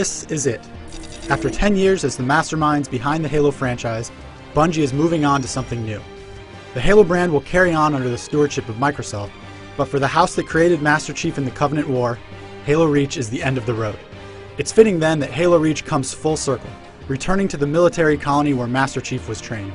This is it. After 10 years as the masterminds behind the Halo franchise, Bungie is moving on to something new. The Halo brand will carry on under the stewardship of Microsoft, but for the house that created Master Chief in the Covenant War, Halo Reach is the end of the road. It's fitting then that Halo Reach comes full circle, returning to the military colony where Master Chief was trained.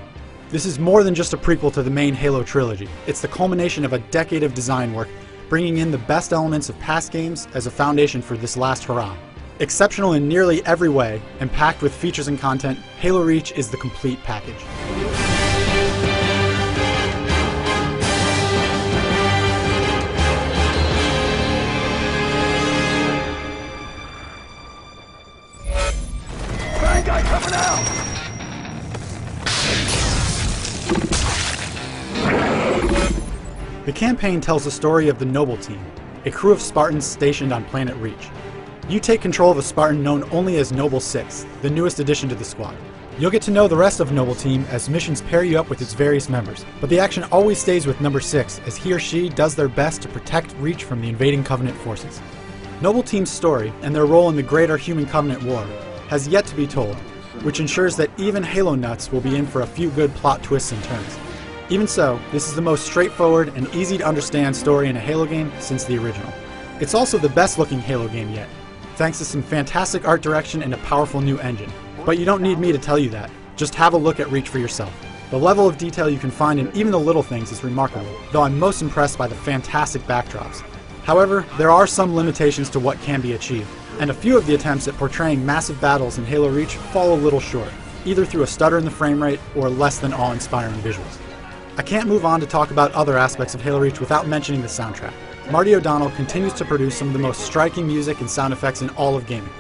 This is more than just a prequel to the main Halo trilogy. It's the culmination of a decade of design work, bringing in the best elements of past games as a foundation for this last hurrah. Exceptional in nearly every way, and packed with features and content, Halo Reach is the complete package. Bad guy coming out! The campaign tells the story of the Noble Team, a crew of Spartans stationed on planet Reach. You take control of a Spartan known only as Noble 6, the newest addition to the squad. You'll get to know the rest of Noble Team as missions pair you up with its various members, but the action always stays with number 6 as he or she does their best to protect Reach from the invading Covenant forces. Noble Team's story and their role in the greater Human Covenant War has yet to be told, which ensures that even Halo nuts will be in for a few good plot twists and turns. Even so, this is the most straightforward and easy to understand story in a Halo game since the original. It's also the best looking Halo game yet, thanks to some fantastic art direction and a powerful new engine. But you don't need me to tell you that. Just have a look at Reach for yourself. The level of detail you can find in even the little things is remarkable, though I'm most impressed by the fantastic backdrops. However, there are some limitations to what can be achieved, and a few of the attempts at portraying massive battles in Halo Reach fall a little short, either through a stutter in the frame rate or less than awe-inspiring visuals. I can't move on to talk about other aspects of Halo Reach without mentioning the soundtrack. Marty O'Donnell continues to produce some of the most striking music and sound effects in all of gaming.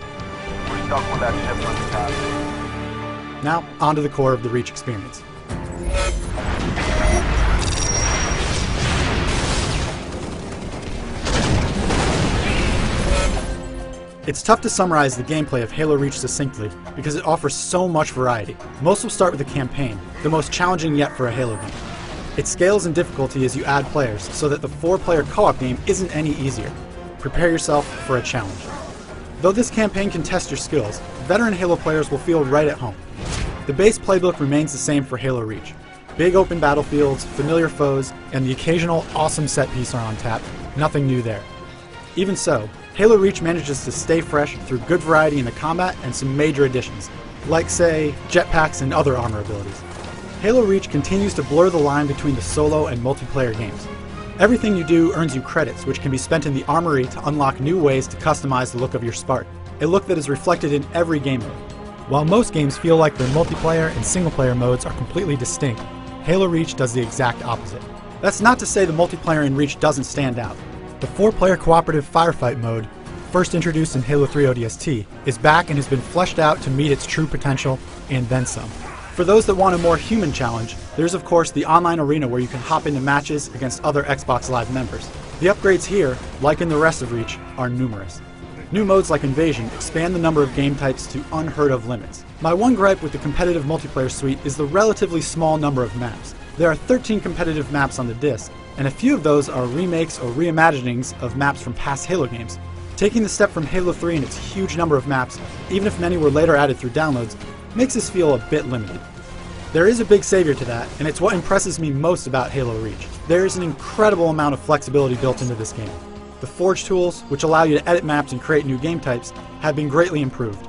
We're stuck with that ship on the top. Now, onto the core of the Reach experience. It's tough to summarize the gameplay of Halo Reach succinctly because it offers so much variety. Most will start with the campaign, the most challenging yet for a Halo game. It scales in difficulty as you add players, so that the 4-player co-op game isn't any easier. Prepare yourself for a challenge. Though this campaign can test your skills, veteran Halo players will feel right at home. The base playbook remains the same for Halo Reach. Big open battlefields, familiar foes, and the occasional awesome set piece are on tap. Nothing new there. Even so, Halo Reach manages to stay fresh through good variety in the combat and some major additions, like say, jetpacks and other armor abilities. Halo Reach continues to blur the line between the solo and multiplayer games. Everything you do earns you credits, which can be spent in the armory to unlock new ways to customize the look of your Spartan, a look that is reflected in every game mode. While most games feel like their multiplayer and single-player modes are completely distinct, Halo Reach does the exact opposite. That's not to say the multiplayer in Reach doesn't stand out. The 4-player cooperative firefight mode, first introduced in Halo 3 ODST, is back and has been fleshed out to meet its true potential, and then some. For those that want a more human challenge, there's of course the online arena where you can hop into matches against other Xbox Live members. The upgrades here, like in the rest of Reach, are numerous. New modes like Invasion expand the number of game types to unheard of limits. My one gripe with the competitive multiplayer suite is the relatively small number of maps. There are 13 competitive maps on the disc, and a few of those are remakes or reimaginings of maps from past Halo games. Taking the step from Halo 3 and its huge number of maps, even if many were later added through downloads, makes this feel a bit limited. There is a big savior to that, and it's what impresses me most about Halo Reach. There is an incredible amount of flexibility built into this game. The Forge tools, which allow you to edit maps and create new game types, have been greatly improved.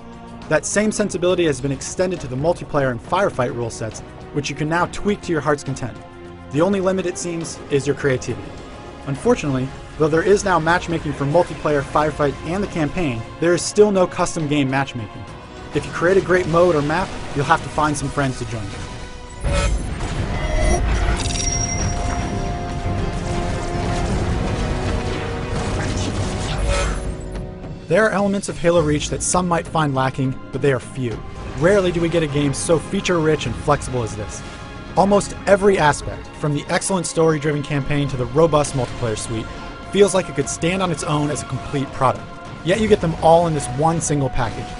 That same sensibility has been extended to the multiplayer and firefight rule sets, which you can now tweak to your heart's content. The only limit, it seems, is your creativity. Unfortunately, though there is now matchmaking for multiplayer, firefight, and the campaign, there is still no custom game matchmaking. If you create a great mode or map, you'll have to find some friends to join you. There are elements of Halo Reach that some might find lacking, but they are few. Rarely do we get a game so feature-rich and flexible as this. Almost every aspect, from the excellent story-driven campaign to the robust multiplayer suite, feels like it could stand on its own as a complete product. Yet you get them all in this one single package.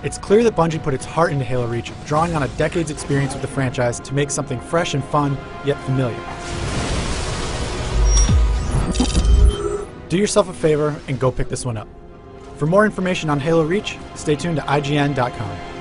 It's clear that Bungie put its heart into Halo Reach, drawing on a decade's experience with the franchise to make something fresh and fun, yet familiar. Do yourself a favor and go pick this one up. For more information on Halo Reach, stay tuned to IGN.com.